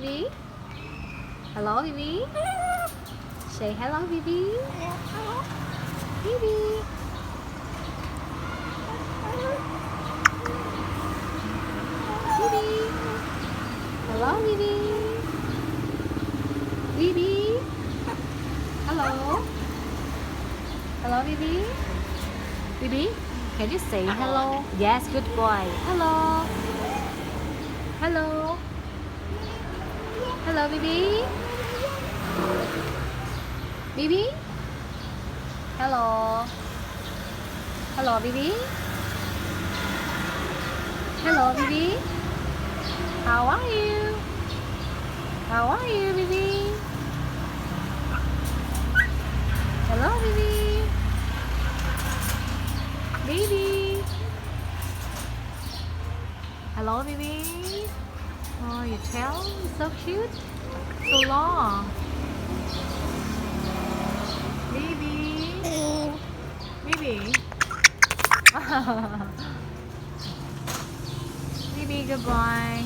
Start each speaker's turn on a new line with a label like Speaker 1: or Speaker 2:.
Speaker 1: Bibi? Hello, Bibi? Say hello, Bibi. Bibi. Bibi. Hello, Bibi. Bibi. Hello. Hello, Bibi. Bibi, can you say hello? Yes, good boy. Hello. Hello. Hello, Bibi. Bibi. Hello. Hello, Bibi. Hello, Bibi. How are you? How are you, Bibi? Hello, Bibi. Bibi. Hello, Bibi. Oh, your tail is so cute. So long. Bibi. Bibi. Bibi, goodbye.